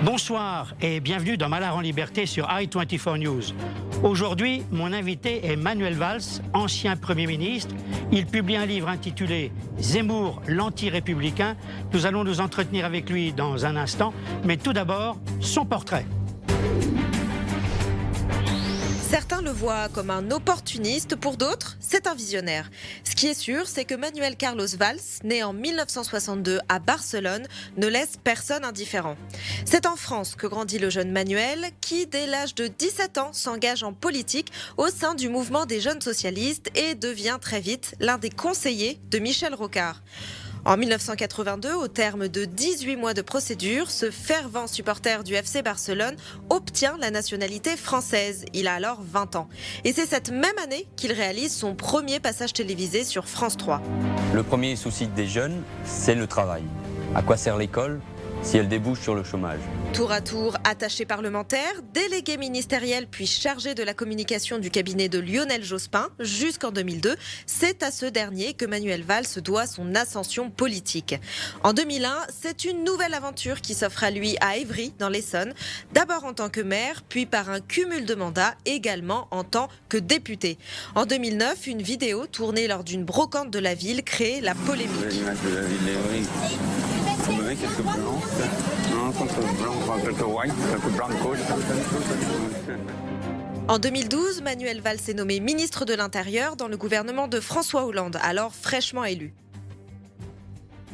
Bonsoir et bienvenue dans Mallard en liberté sur i24 News. Aujourd'hui, mon invité est Manuel Valls, ancien Premier ministre. Il publie un livre intitulé « Zemmour, l'anti-républicain ». Nous allons nous entretenir avec lui dans un instant, mais tout d'abord, son portrait. Certains le voient comme un opportuniste, pour d'autres, c'est un visionnaire. Ce qui est sûr, c'est que Manuel Carlos Valls, né en 1962 à Barcelone, ne laisse personne indifférent. C'est en France que grandit le jeune Manuel, qui, dès l'âge de 17 ans, s'engage en politique au sein du mouvement des jeunes socialistes et devient très vite l'un des conseillers de Michel Rocard. En 1982, au terme de 18 mois de procédure, ce fervent supporter du FC Barcelone obtient la nationalité française. Il a alors 20 ans. Et c'est cette même année qu'il réalise son premier passage télévisé sur France 3. Le premier souci des jeunes, c'est le travail. À quoi sert l'école si elle débouche sur le chômage? Tour à tour attaché parlementaire, délégué ministériel puis chargé de la communication du cabinet de Lionel Jospin jusqu'en 2002, c'est à ce dernier que Manuel Valls doit son ascension politique. En 2001, c'est une nouvelle aventure qui s'offre à lui à Évry, dans l'Essonne, d'abord en tant que maire, puis par un cumul de mandats, également en tant que député. En 2009, une vidéo tournée lors d'une brocante de la ville crée la polémique. Quelques blancs, quelques white, quelques blancos. En 2012, Manuel Valls est nommé ministre de l'Intérieur dans le gouvernement de François Hollande, alors fraîchement élu.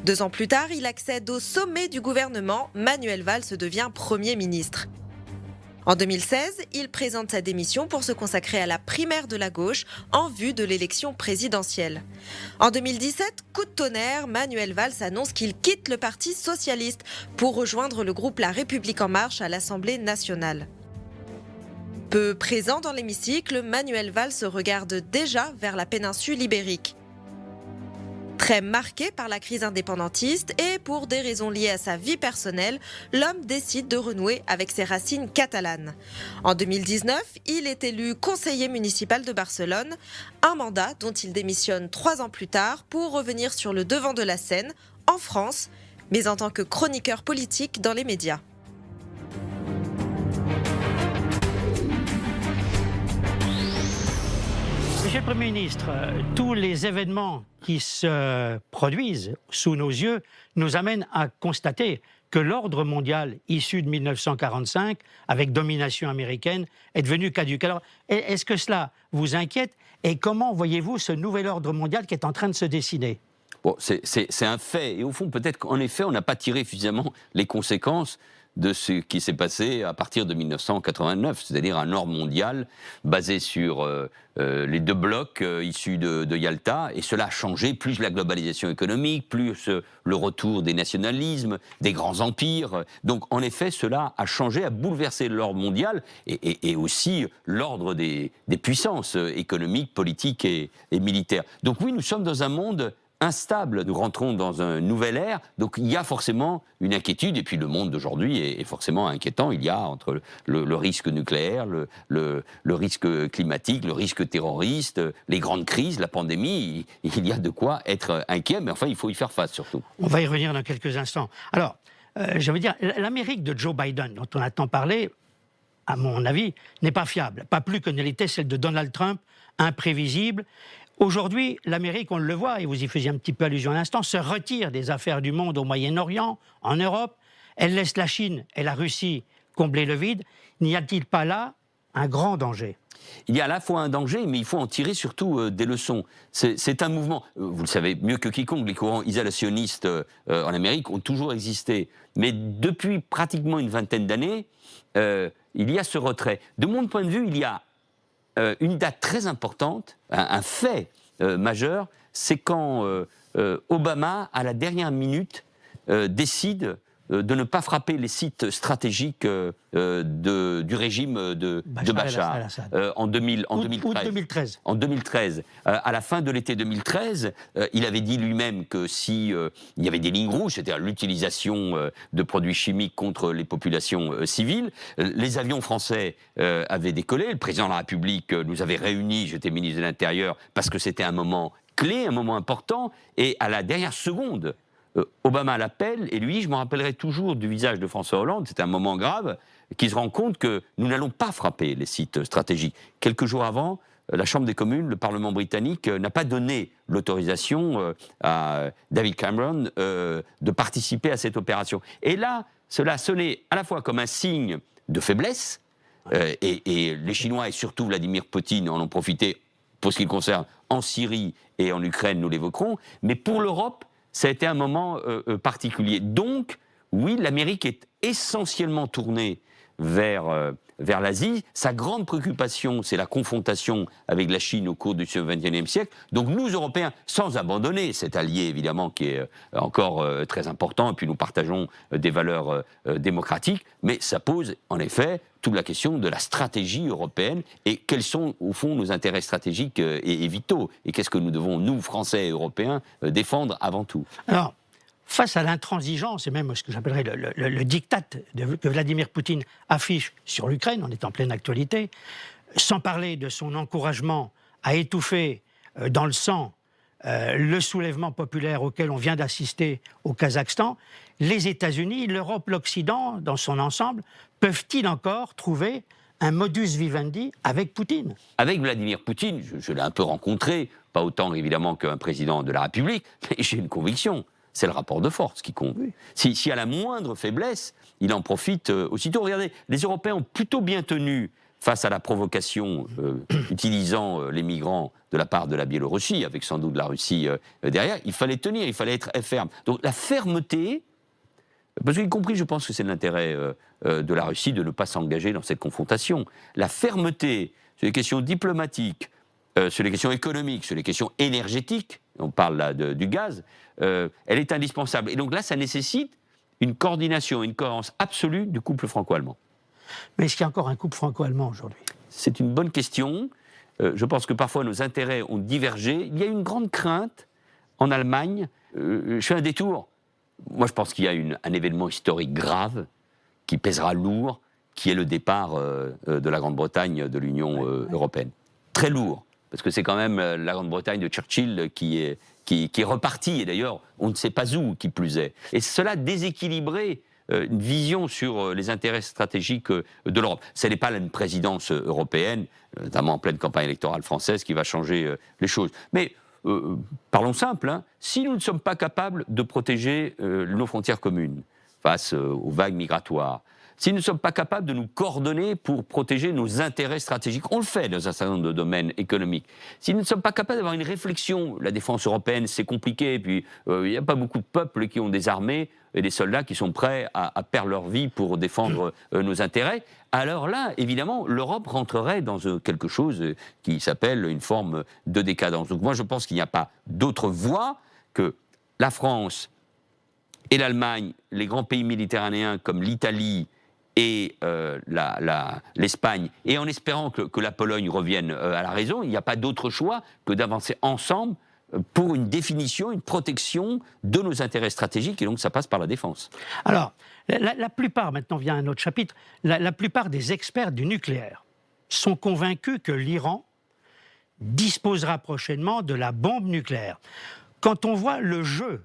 2 ans plus tard, il accède au sommet du gouvernement. Manuel Valls devient Premier ministre. En 2016, il présente sa démission pour se consacrer à la primaire de la gauche en vue de l'élection présidentielle. En 2017, coup de tonnerre, Manuel Valls annonce qu'il quitte le Parti socialiste pour rejoindre le groupe La République en marche à l'Assemblée nationale. Peu présent dans l'hémicycle, Manuel Valls regarde déjà vers la péninsule ibérique. Très marqué par la crise indépendantiste et pour des raisons liées à sa vie personnelle, l'homme décide de renouer avec ses racines catalanes. En 2019, il est élu conseiller municipal de Barcelone, un mandat dont il démissionne 3 ans plus tard pour revenir sur le devant de la scène, en France, mais en tant que chroniqueur politique dans les médias. Monsieur le Premier ministre, tous les événements qui se produisent sous nos yeux nous amènent à constater que l'ordre mondial issu de 1945, avec domination américaine, est devenu caduc. Alors, est-ce que cela vous inquiète et comment voyez-vous ce nouvel ordre mondial qui est en train de se dessiner? Bon, c'est un fait. Et au fond, peut-être qu'en effet, on n'a pas tiré suffisamment les conséquences de ce qui s'est passé à partir de 1989, c'est-à-dire un ordre mondial basé sur les 2 blocs issus de Yalta, et cela a changé, plus la globalisation économique, plus le retour des nationalismes, des grands empires. Donc en effet, cela a changé, a bouleversé l'ordre mondial et aussi l'ordre des puissances économiques, politiques et militaires. Donc oui, nous sommes dans un monde instable, nous rentrons dans une nouvelle ère, donc il y a forcément une inquiétude, et puis le monde d'aujourd'hui est forcément inquiétant. Il y a entre le risque nucléaire, le risque climatique, le risque terroriste, les grandes crises, la pandémie, il y a de quoi être inquiet, mais enfin il faut y faire face surtout. On va y revenir dans quelques instants. Alors, je veux dire, l'Amérique de Joe Biden, dont on a tant parlé, à mon avis, n'est pas fiable, pas plus que ne l'était celle de Donald Trump, imprévisible. Aujourd'hui, l'Amérique, on le voit, et vous y faisiez un petit peu allusion à l'instant, se retire des affaires du monde au Moyen-Orient, en Europe. Elle laisse la Chine et la Russie combler le vide. N'y a-t-il pas là un grand danger? Il y a à la fois un danger, mais il faut en tirer surtout des leçons. C'est un mouvement, vous le savez mieux que quiconque, les courants isolationnistes en Amérique ont toujours existé. Mais depuis pratiquement une vingtaine d'années, il y a ce retrait. De mon point de vue, il y a une date très importante, un fait majeur, c'est quand Obama, à la dernière minute, décide de ne pas frapper les sites stratégiques du régime de Bachar en 2013. En 2013. À la fin de l'été 2013, il avait dit lui-même que si il y avait des lignes rouges, c'est-à-dire l'utilisation de produits chimiques contre les populations civiles, les avions français avaient décollé, le président de la République nous avait réunis, j'étais ministre de l'Intérieur, parce que c'était un moment clé, un moment important, et à la dernière seconde, Obama l'appelle et lui, je me rappellerai toujours du visage de François Hollande, c'est un moment grave, qui se rend compte que nous n'allons pas frapper les sites stratégiques. Quelques jours avant, la Chambre des communes, le Parlement britannique, n'a pas donné l'autorisation à David Cameron de participer à cette opération. Et là, cela sonnait à la fois comme un signe de faiblesse, et les Chinois et surtout Vladimir Poutine en ont profité pour ce qui le concerne en Syrie et en Ukraine, nous l'évoquerons, mais pour l'Europe, ça a été un moment particulier. Donc, oui, l'Amérique est essentiellement tournée vers l'Asie. Sa grande préoccupation, c'est la confrontation avec la Chine au cours du XXIe siècle. Donc nous, Européens, sans abandonner cet allié, évidemment, qui est encore très important, et puis nous partageons des valeurs démocratiques, mais ça pose, en effet, toute la question de la stratégie européenne et quels sont, au fond, nos intérêts stratégiques et vitaux. Et qu'est-ce que nous devons, nous, Français et Européens, défendre avant tout. Alors, face à l'intransigeance et même ce que j'appellerais le diktat que Vladimir Poutine affiche sur l'Ukraine, on est en pleine actualité, sans parler de son encouragement à étouffer dans le sang le soulèvement populaire auquel on vient d'assister au Kazakhstan, les États-Unis, l'Europe, l'Occident, dans son ensemble, peuvent-ils encore trouver un modus vivendi avec Poutine? Avec Vladimir Poutine, je l'ai un peu rencontré, pas autant évidemment qu'un président de la République, mais j'ai une conviction. C'est le rapport de force qui compte. Oui. S'il y a la moindre faiblesse, il en profite aussitôt. Regardez, les Européens ont plutôt bien tenu face à la provocation utilisant les migrants de la part de la Biélorussie, avec sans doute la Russie derrière. Il fallait tenir, il fallait être ferme. Donc la fermeté, parce qu'y compris, je pense que c'est l'intérêt de la Russie de ne pas s'engager dans cette confrontation. La fermeté sur les questions diplomatiques, sur les questions économiques, sur les questions énergétiques, on parle là du gaz, elle est indispensable. Et donc là, ça nécessite une coordination, une cohérence absolue du couple franco-allemand. Mais est-ce qu'il y a encore un couple franco-allemand aujourd'hui? C'est une bonne question. Je pense que parfois nos intérêts ont divergé. Il y a une grande crainte en Allemagne. Je fais un détour. Moi, je pense qu'il y a un événement historique grave qui pèsera lourd, qui est le départ de la Grande-Bretagne de l'Union européenne. Très lourd. Parce que c'est quand même la Grande-Bretagne de Churchill qui est repartie, et d'ailleurs, on ne sait pas où, qui plus est. Et cela a déséquilibré une vision sur les intérêts stratégiques de l'Europe. Ce n'est pas une présidence européenne, notamment en pleine campagne électorale française, qui va changer les choses. Mais parlons simple, hein, si nous ne sommes pas capables de protéger nos frontières communes face aux vagues migratoires, si nous ne sommes pas capables de nous coordonner pour protéger nos intérêts stratégiques, on le fait dans un certain nombre de domaines économiques. Si nous ne sommes pas capables d'avoir une réflexion, la défense européenne c'est compliqué, et puis il n'y a pas beaucoup de peuples qui ont des armées et des soldats qui sont prêts à perdre leur vie pour défendre nos intérêts, alors là, évidemment, l'Europe rentrerait dans quelque chose qui s'appelle une forme de décadence. Donc moi je pense qu'il n'y a pas d'autre voie que la France et l'Allemagne, les grands pays méditerranéens comme l'Italie, et l'Espagne, et en espérant que la Pologne revienne à la raison, il n'y a pas d'autre choix que d'avancer ensemble pour une définition, une protection de nos intérêts stratégiques, et donc ça passe par la défense. Alors, la plupart, maintenant vient un autre chapitre, la plupart des experts du nucléaire sont convaincus que l'Iran disposera prochainement de la bombe nucléaire. Quand on voit le jeu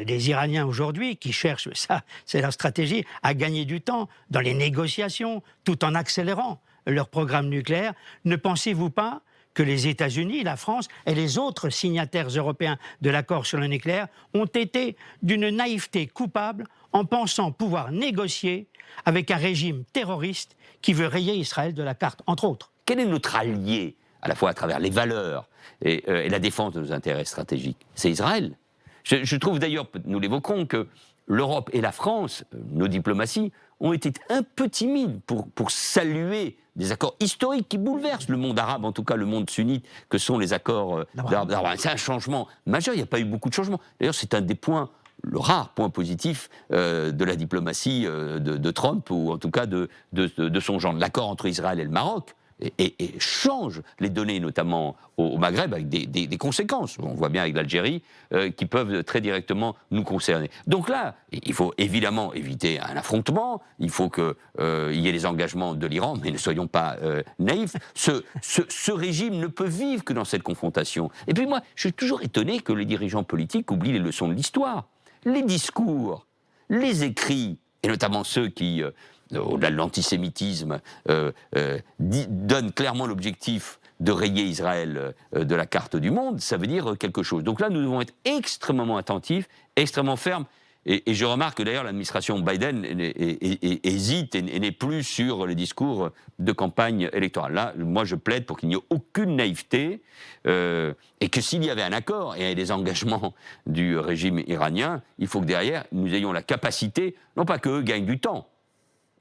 des Iraniens aujourd'hui qui cherchent, ça c'est leur stratégie, à gagner du temps dans les négociations tout en accélérant leur programme nucléaire, ne pensez-vous pas que les États-Unis, la France et les autres signataires européens de l'accord sur le nucléaire ont été d'une naïveté coupable en pensant pouvoir négocier avec un régime terroriste qui veut rayer Israël de la carte, entre autres? Quel est notre allié, à la fois à travers les valeurs et la défense de nos intérêts stratégiques? C'est Israël. Je trouve d'ailleurs, nous l'évoquons, que l'Europe et la France, nos diplomaties, ont été un peu timides pour saluer des accords historiques qui bouleversent le monde arabe, en tout cas le monde sunnite, que sont les accords d'Abraham. C'est un changement majeur, il n'y a pas eu beaucoup de changements. D'ailleurs, c'est un des points, le rare point positif de la diplomatie de Trump, ou en tout cas de son genre. L'accord entre Israël et le Maroc, et change les données, notamment au Maghreb, avec des conséquences. On voit bien avec l'Algérie, qui peuvent très directement nous concerner. Donc là, il faut évidemment éviter un affrontement, il faut qu'il y ait les engagements de l'Iran, mais ne soyons pas naïfs. Ce régime ne peut vivre que dans cette confrontation. Et puis moi, je suis toujours étonné que les dirigeants politiques oublient les leçons de l'histoire. les discours, les écrits, et notamment ceux qui, au-delà de l'antisémitisme, donnent clairement l'objectif de rayer Israël de la carte du monde, ça veut dire quelque chose. Donc là, nous devons être extrêmement attentifs, extrêmement fermes. Et je remarque que d'ailleurs l'administration Biden hésite et n'est plus sur les discours de campagne électorale. Là, moi je plaide pour qu'il n'y ait aucune naïveté et que s'il y avait un accord et des engagements du régime iranien, il faut que derrière nous ayons la capacité, non pas qu'eux gagnent du temps,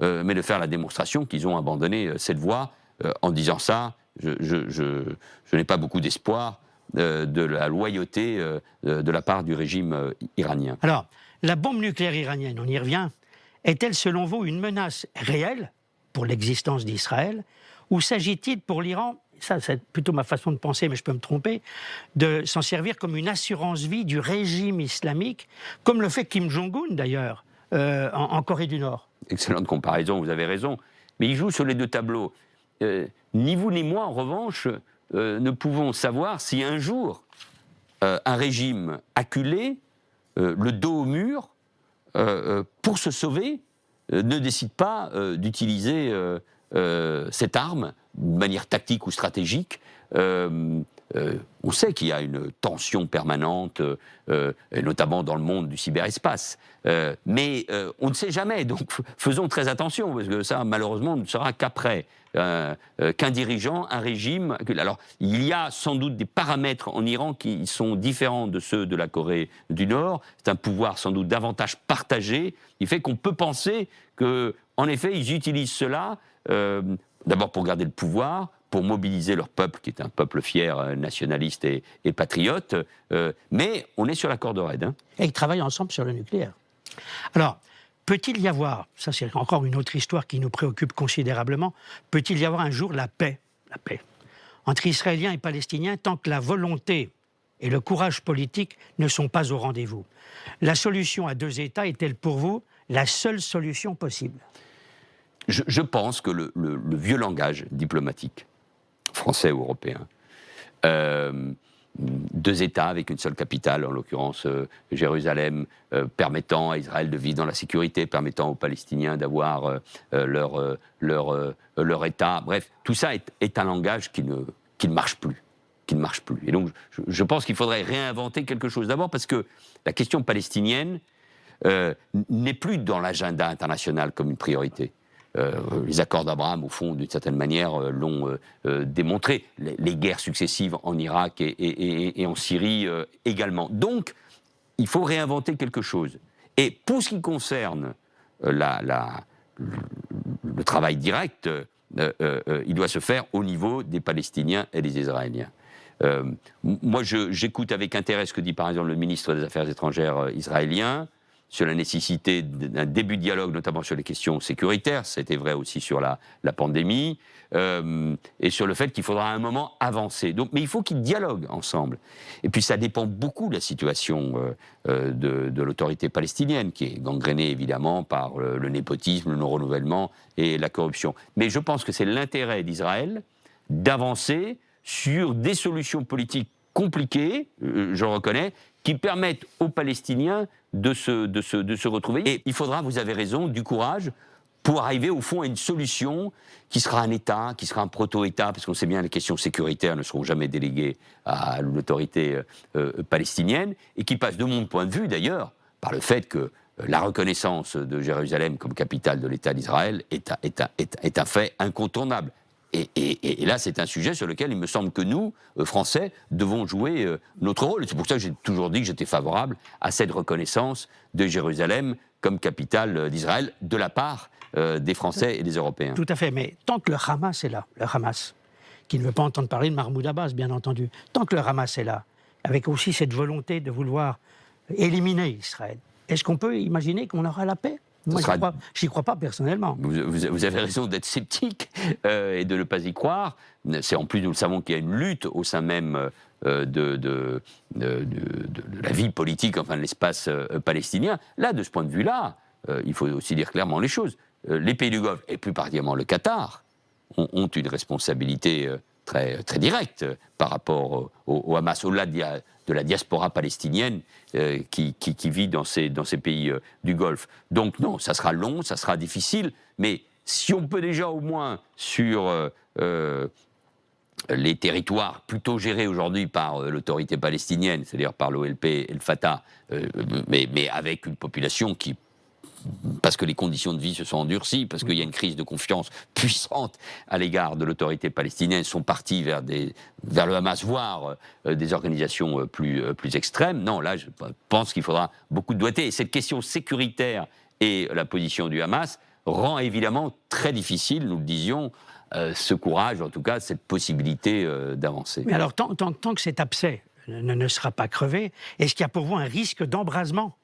mais de faire la démonstration qu'ils ont abandonné cette voie. En disant ça, je n'ai pas beaucoup d'espoir de la loyauté de la part du régime iranien. Alors, la bombe nucléaire iranienne, on y revient, est-elle selon vous une menace réelle pour l'existence d'Israël, ou s'agit-il pour l'Iran, ça c'est plutôt ma façon de penser mais je peux me tromper, de s'en servir comme une assurance-vie du régime islamique, comme le fait Kim Jong-un d'ailleurs, en Corée du Nord? Excellente comparaison, vous avez raison, mais il joue sur les deux tableaux. Ni vous ni moi, en revanche, ne pouvons savoir si un jour un régime acculé, le dos au mur, pour se sauver, ne décide pas d'utiliser cette arme de manière tactique ou stratégique. On sait qu'il y a une tension permanente, notamment dans le monde du cyberespace. Mais on ne sait jamais, donc faisons très attention, parce que ça, malheureusement, ne sera qu'après qu'un dirigeant, un régime... Alors, il y a sans doute des paramètres en Iran qui sont différents de ceux de la Corée du Nord. C'est un pouvoir sans doute davantage partagé, qui fait qu'on peut penser qu'en effet, ils utilisent cela, d'abord pour garder le pouvoir, pour mobiliser leur peuple, qui est un peuple fier, nationaliste et patriote, mais on est sur la corde raide. Hein. Et ils travaillent ensemble sur le nucléaire. Alors, peut-il y avoir, ça c'est encore une autre histoire qui nous préoccupe considérablement, peut-il y avoir un jour la paix entre Israéliens et Palestiniens tant que la volonté et le courage politique ne sont pas au rendez-vous? La solution à deux États est-elle pour vous la seule solution possible? Je pense que le vieux langage diplomatique, français ou européen, deux États avec une seule capitale, en l'occurrence Jérusalem, permettant à Israël de vivre dans la sécurité, permettant aux Palestiniens d'avoir leur État. Bref, tout ça est un langage qui ne marche plus. Et donc, je pense qu'il faudrait réinventer quelque chose. D'abord parce que la question palestinienne n'est plus dans l'agenda international comme une priorité. Les accords d'Abraham, au fond, d'une certaine manière, l'ont démontré. Les guerres successives en Irak et en Syrie également. Donc, il faut réinventer quelque chose. Et pour ce qui concerne le travail direct, il doit se faire au niveau des Palestiniens et des Israéliens. Moi, j'écoute avec intérêt ce que dit par exemple le ministre des Affaires étrangères israélien, sur la nécessité d'un début de dialogue, notamment sur les questions sécuritaires, c'était vrai aussi sur la pandémie, et sur le fait qu'il faudra à un moment avancer. Donc, mais il faut qu'ils dialoguent ensemble. Et puis ça dépend beaucoup de la situation de l'autorité palestinienne, qui est gangrénée évidemment par le népotisme, le non-renouvellement et la corruption. Mais je pense que c'est l'intérêt d'Israël d'avancer sur des solutions politiques compliquées, je le reconnais, qui permettent aux Palestiniens de se retrouver. Et il faudra, vous avez raison, du courage pour arriver au fond à une solution qui sera un État, qui sera un proto-État, parce qu'on sait bien que les questions sécuritaires ne seront jamais déléguées à l'autorité palestinienne, et qui passe, de mon point de vue d'ailleurs, par le fait que la reconnaissance de Jérusalem comme capitale de l'État d'Israël est un fait incontournable. Et là, c'est un sujet sur lequel il me semble que nous, Français, devons jouer notre rôle. C'est pour ça que j'ai toujours dit que j'étais favorable à cette reconnaissance de Jérusalem comme capitale d'Israël de la part des Français et des Européens. Tout à fait, mais tant que le Hamas est là, le Hamas, qui ne veut pas entendre parler de Mahmoud Abbas, bien entendu, tant que le Hamas est là, avec aussi cette volonté de vouloir éliminer Israël, est-ce qu'on peut imaginer qu'on aura la paix ? Moi, j'y crois pas personnellement. Vous avez raison d'être sceptique et de ne pas y croire. C'est en plus, nous le savons, qu'il y a une lutte au sein même de la vie politique, enfin de l'espace palestinien. Là, de ce point de vue-là, il faut aussi dire clairement les choses. Les pays du Golfe, et plus particulièrement le Qatar, ont une responsabilité très directe par rapport au Hamas, au-delà de la diaspora palestinienne qui vit dans ces pays du Golfe. Donc non, ça sera long, ça sera difficile, mais si on peut déjà au moins sur les territoires plutôt gérés aujourd'hui par l'autorité palestinienne, c'est-à-dire par l'OLP et le Fatah, mais avec une population qui, parce que les conditions de vie se sont endurcies, parce qu'il y a une crise de confiance puissante à l'égard de l'autorité palestinienne, sont partis vers le Hamas, voire des organisations plus extrêmes. Non, là, je pense qu'il faudra beaucoup de doigté. Et cette question sécuritaire et la position du Hamas rend évidemment très difficile, nous le disions, ce courage, en tout cas, cette possibilité d'avancer. Mais alors, tant que cet abcès ne sera pas crevé, est-ce qu'il y a pour vous un risque d'embrasement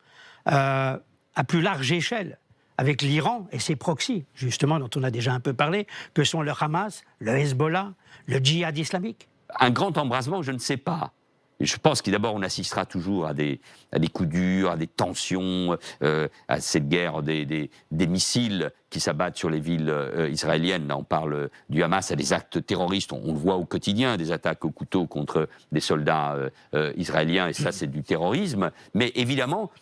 à plus large échelle, avec l'Iran et ses proxys, justement, dont on a déjà un peu parlé, que sont le Hamas, le Hezbollah, le djihad islamique? Un grand embrasement, je ne sais pas. Je pense que d'abord on assistera toujours à des coups durs, à des tensions, à cette guerre des missiles qui s'abattent sur les villes israéliennes. Là on parle du Hamas, à des actes terroristes, on le voit au quotidien, des attaques au couteau contre des soldats israéliens, et ça c'est du terrorisme. Mais évidemment,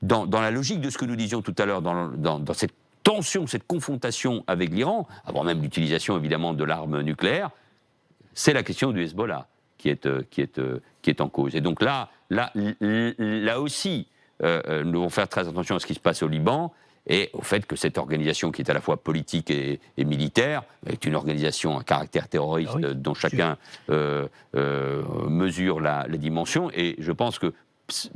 dans la logique de ce que nous disions tout à l'heure, dans cette tension, cette confrontation avec l'Iran, avant même l'utilisation évidemment de l'arme nucléaire, c'est la question du Hezbollah qui est en cause. Et donc là aussi, nous devons faire très attention à ce qui se passe au Liban et au fait que cette organisation, qui est à la fois politique et militaire, est une organisation à caractère terroriste dont chacun mesure la dimension. Et je pense que,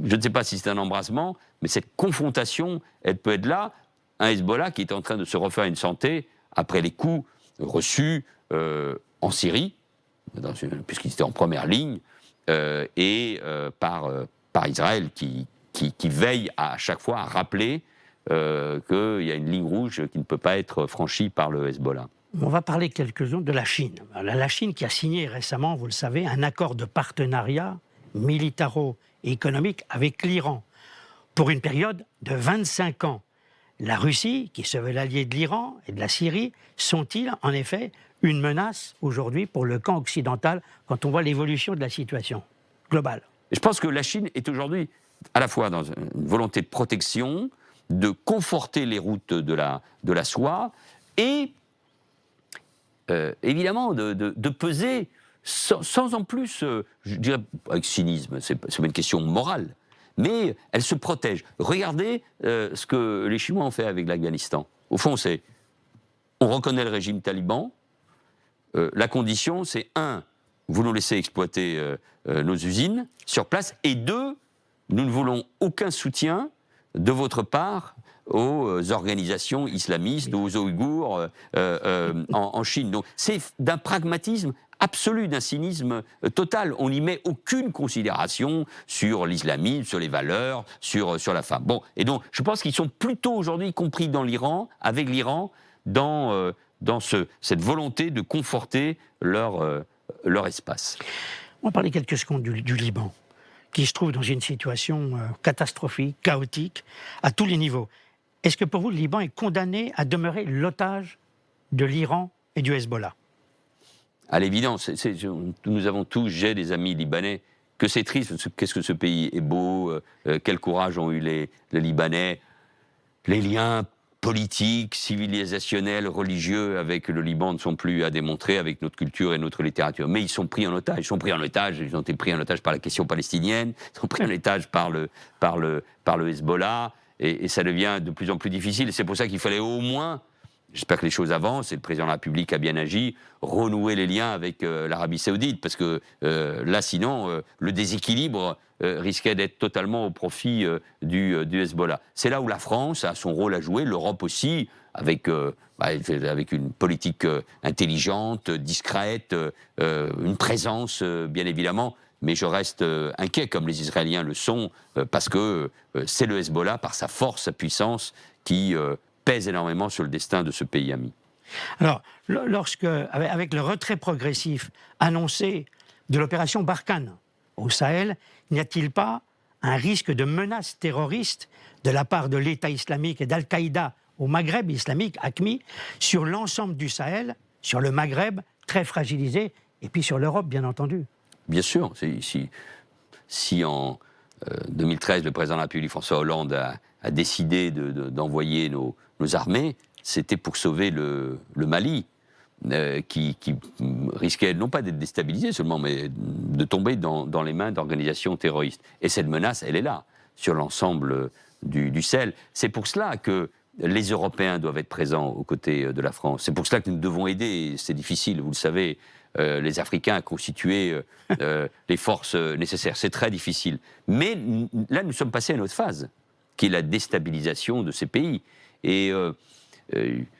je ne sais pas si c'est un embrasement, mais cette confrontation, elle peut être là. Un Hezbollah qui est en train de se refaire une santé après les coups reçus en Syrie, puisqu'il était en première ligne, par Israël qui veille à chaque fois à rappeler qu'il y a une ligne rouge qui ne peut pas être franchie par le Hezbollah. On va parler quelques secondes de la Chine. La Chine qui a signé récemment, vous le savez, un accord de partenariat militaro-économique avec l'Iran pour une période de 25 ans. La Russie, qui se veut l'allié de l'Iran et de la Syrie, sont-ils en effet une menace aujourd'hui pour le camp occidental quand on voit l'évolution de la situation globale? Je pense que la Chine est aujourd'hui à la fois dans une volonté de protection, de conforter les routes de la soie et évidemment de peser sans en plus, je dirais avec cynisme, c'est pas une question morale, mais elle se protège. Regardez ce que les Chinois ont fait avec l'Afghanistan. Au fond, on reconnaît le régime taliban. La condition, c'est 1, vous nous laissez exploiter nos usines sur place, et 2, nous ne voulons aucun soutien de votre part aux organisations islamistes, aux Ouïghours en Chine. Donc c'est d'un pragmatisme absolu, d'un cynisme total. On n'y met aucune considération sur l'islamisme, sur les valeurs, sur la femme. Bon, et donc je pense qu'ils sont plutôt aujourd'hui, y compris dans l'Iran, avec l'Iran, dans cette volonté de conforter leur espace. On va parler quelques secondes du Liban, qui se trouve dans une situation catastrophique, chaotique, à tous les niveaux. Est-ce que pour vous, le Liban est condamné à demeurer l'otage de l'Iran et du Hezbollah? À l'évidence, nous avons tous, j'ai des amis libanais, que c'est triste, qu'est-ce que ce pays est beau, quel courage ont eu les Libanais, les liens politiques, civilisationnels, religieux avec le Liban ne sont plus à démontrer avec notre culture et notre littérature. Mais ils sont pris en otage. Ils ont été pris en otage par la question palestinienne, ils sont pris en otage par le Hezbollah, et ça devient de plus en plus difficile. Et c'est pour ça qu'il fallait au moins, j'espère que les choses avancent, et le président de la République a bien agi, renouer les liens avec l'Arabie Saoudite, parce que là, sinon, le déséquilibre risquait d'être totalement au profit du Hezbollah. C'est là où la France a son rôle à jouer, l'Europe aussi, avec une politique intelligente, discrète, une présence, bien évidemment, mais je reste inquiet, comme les Israéliens le sont, parce que c'est le Hezbollah, par sa force, sa puissance, qui pèse énormément sur le destin de ce pays ami. Alors, avec le retrait progressif annoncé de l'opération Barkhane au Sahel, n'y a-t-il pas un risque de menace terroriste de la part de l'État islamique et d'Al-Qaïda au Maghreb islamique, AQMI, sur l'ensemble du Sahel, sur le Maghreb, très fragilisé, et puis sur l'Europe, bien entendu. Bien sûr, si en 2013, le président de la République, François Hollande, a décidé d'envoyer nos armées, c'était pour sauver le Mali, qui risquait non pas d'être déstabilisé seulement, mais de tomber dans les mains d'organisations terroristes. Et cette menace, elle est là, sur l'ensemble du Sahel. C'est pour cela que les Européens doivent être présents aux côtés de la France. C'est pour cela que nous devons aider. C'est difficile, vous le savez, les Africains à constituer les forces nécessaires. C'est très difficile. Mais là, nous sommes passés à une autre phase, qui est la déstabilisation de ces pays. Et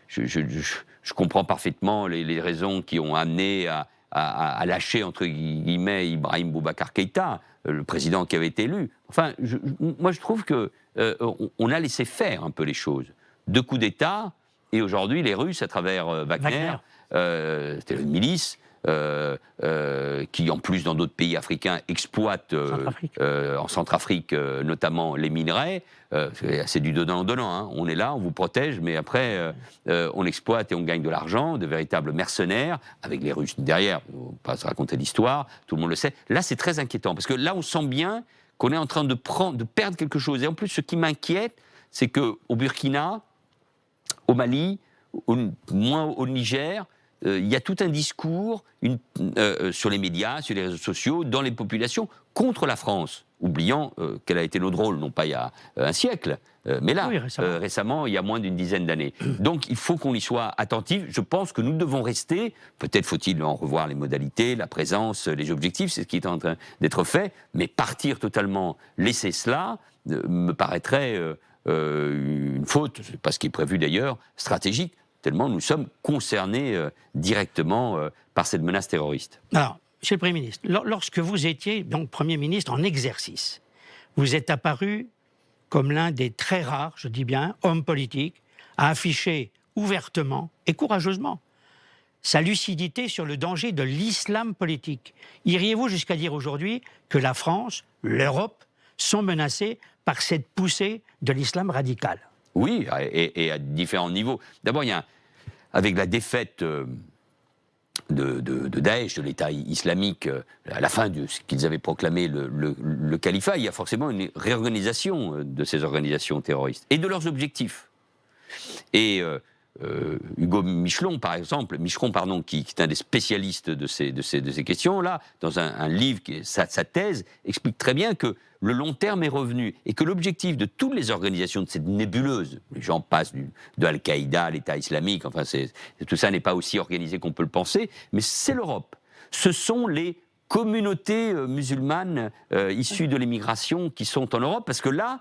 je comprends parfaitement les raisons qui ont amené à lâcher, entre guillemets, Ibrahim Boubacar Keïta, le président qui avait été élu. Enfin, moi, je trouve qu'on a laissé faire un peu les choses. 2 coups d'État, et aujourd'hui, les Russes, à travers Wagner. C'était une milice qui, en plus, dans d'autres pays africains, exploite en Centrafrique, notamment les minerais. C'est du donnant-donnant. Hein. On est là, on vous protège, mais après, on exploite et on gagne de l'argent, de véritables mercenaires, avec les Russes derrière. On ne va pas se raconter l'histoire, tout le monde le sait. Là, c'est très inquiétant, parce que là, on sent bien qu'on est en train de perdre quelque chose. Et en plus, ce qui m'inquiète, c'est qu'au Burkina, au Mali, moins au Niger, il y a tout un discours sur les médias, sur les réseaux sociaux, dans les populations, contre la France, oubliant quel a été notre rôle, non pas il y a un siècle, mais là, récemment, il y a moins d'une dizaine d'années. Donc il faut qu'on y soit attentif. Je pense que nous devons rester, peut-être faut-il en revoir les modalités, la présence, les objectifs, c'est ce qui est en train d'être fait, mais partir totalement, laisser cela, me paraîtrait une faute, c'est pas ce qui est prévu d'ailleurs, stratégique, tellement nous sommes concernés directement par cette menace terroriste. Alors, Monsieur le Premier ministre, lorsque vous étiez donc Premier ministre en exercice, vous êtes apparu comme l'un des très rares, je dis bien, hommes politiques, à afficher ouvertement et courageusement sa lucidité sur le danger de l'islam politique. Iriez-vous jusqu'à dire aujourd'hui que la France, l'Europe, sont menacées par cette poussée de l'islam radical? Oui, et à différents niveaux. D'abord, avec la défaite de Daesh, de l'État islamique, à la fin de ce qu'ils avaient proclamé le califat, il y a forcément une réorganisation de ces organisations terroristes et de leurs objectifs. Et Hugo Micheron, par exemple, qui est un des spécialistes de ces questions-là, dans un livre, sa thèse, explique très bien que le long terme est revenu et que l'objectif de toutes les organisations de cette nébuleuse, les gens passent de Al-Qaïda à l'État islamique, enfin tout ça n'est pas aussi organisé qu'on peut le penser, mais c'est l'Europe. Ce sont les communautés musulmanes issues de l'immigration qui sont en Europe, parce que là,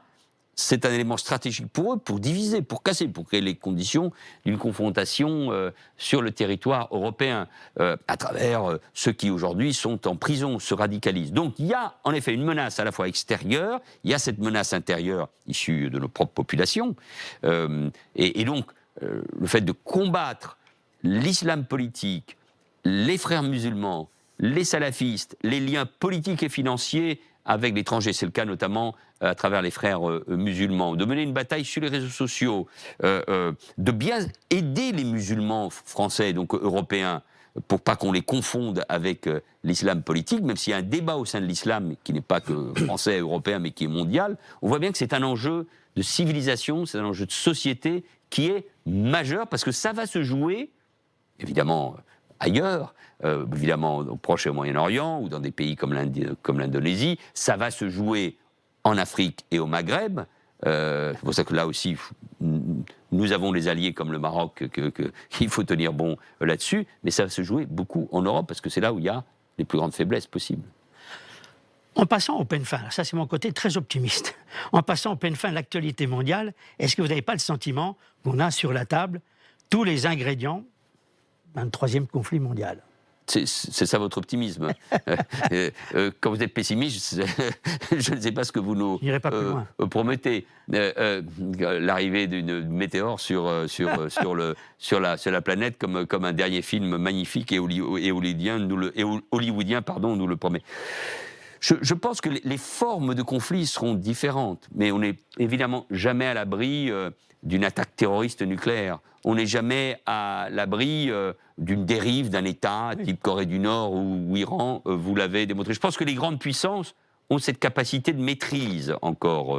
c'est un élément stratégique pour eux, pour diviser, pour casser, pour créer les conditions d'une confrontation sur le territoire européen, à travers ceux qui aujourd'hui sont en prison, se radicalisent. Donc il y a en effet une menace à la fois extérieure, il y a cette menace intérieure issue de nos propres populations, et donc le fait de combattre l'islam politique, les frères musulmans, les salafistes, les liens politiques et financiers avec l'étranger, c'est le cas notamment à travers les frères musulmans, de mener une bataille sur les réseaux sociaux, de bien aider les musulmans français, donc européens, pour pas qu'on les confonde avec l'islam politique, même s'il y a un débat au sein de l'islam qui n'est pas que français, européen, mais qui est mondial, on voit bien que c'est un enjeu de civilisation, c'est un enjeu de société qui est majeur, parce que ça va se jouer, évidemment, ailleurs, évidemment au Proche et au Moyen-Orient, ou dans des pays comme l'Indonésie, ça va se jouer en Afrique et au Maghreb. C'est pour ça que là aussi, nous avons des alliés comme le Maroc qu'il faut tenir bon là-dessus, mais ça va se jouer beaucoup en Europe, parce que c'est là où il y a les plus grandes faiblesses possibles. En passant au peigne fin, ça c'est mon côté très optimiste, en passant au peigne fin de l'actualité mondiale, est-ce que vous n'avez pas le sentiment qu'on a sur la table tous les ingrédients d'un troisième conflit mondial? C'est ça votre optimisme. Quand vous êtes pessimiste, je ne sais pas ce que vous nous promettez. L'arrivée d'une météore sur la planète comme un dernier film magnifique et hollywoodien nous le promet. Je pense que les formes de conflit seront différentes, mais on n'est évidemment jamais à l'abri d'une attaque terroriste nucléaire. On n'est jamais à l'abri d'une dérive d'un État, type Corée du Nord ou Iran, vous l'avez démontré. Je pense que les grandes puissances ont cette capacité de maîtrise encore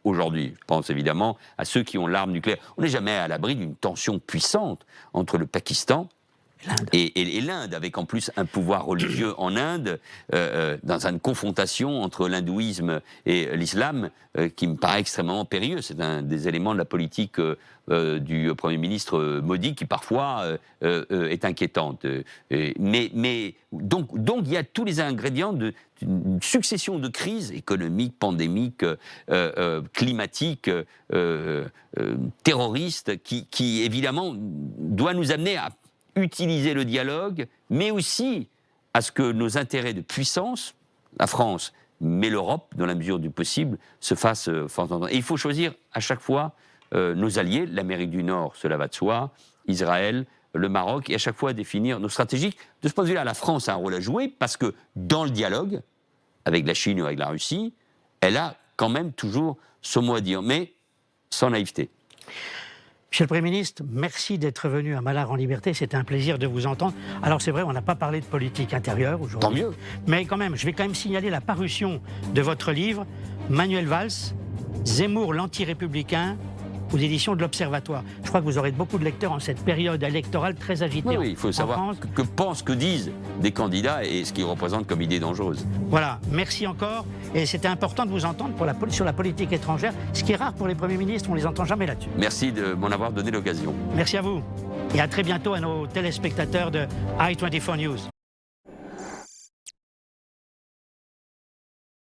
aujourd'hui. Je pense évidemment à ceux qui ont l'arme nucléaire. On n'est jamais à l'abri d'une tension puissante entre le Pakistan et l'Inde, avec en plus un pouvoir religieux en Inde, dans une confrontation entre l'hindouisme et l'islam, qui me paraît extrêmement périlleux. C'est un des éléments de la politique du Premier ministre Modi qui parfois est inquiétante. Donc il y a tous les ingrédients d'une succession de crises économiques, pandémiques, climatiques, terroristes, qui évidemment doit nous amener à utiliser le dialogue, mais aussi à ce que nos intérêts de puissance, la France, mais l'Europe, dans la mesure du possible, se fassent fort entendre. Et il faut choisir à chaque fois nos alliés, l'Amérique du Nord, cela va de soi, Israël, le Maroc, et à chaque fois définir nos stratégies. De ce point de vue-là, la France a un rôle à jouer, parce que dans le dialogue, avec la Chine ou avec la Russie, elle a quand même toujours son mot à dire, mais sans naïveté. Monsieur le Premier ministre, merci d'être venu à Mallard en Liberté. C'était un plaisir de vous entendre. Alors c'est vrai, on n'a pas parlé de politique intérieure aujourd'hui. Tant mieux. Mais quand même, je vais quand même signaler la parution de votre livre, Manuel Valls, Zemmour l'anti-républicain, aux éditions de l'Observatoire. Je crois que vous aurez beaucoup de lecteurs en cette période électorale très agitée. Oui, il faut savoir que pensent, que disent des candidats et ce qu'ils représentent comme idée dangereuse. Voilà, merci encore. Et c'était important de vous entendre sur la politique étrangère, ce qui est rare pour les premiers ministres, on ne les entend jamais là-dessus. Merci de m'en avoir donné l'occasion. Merci à vous. Et à très bientôt à nos téléspectateurs de i24 News.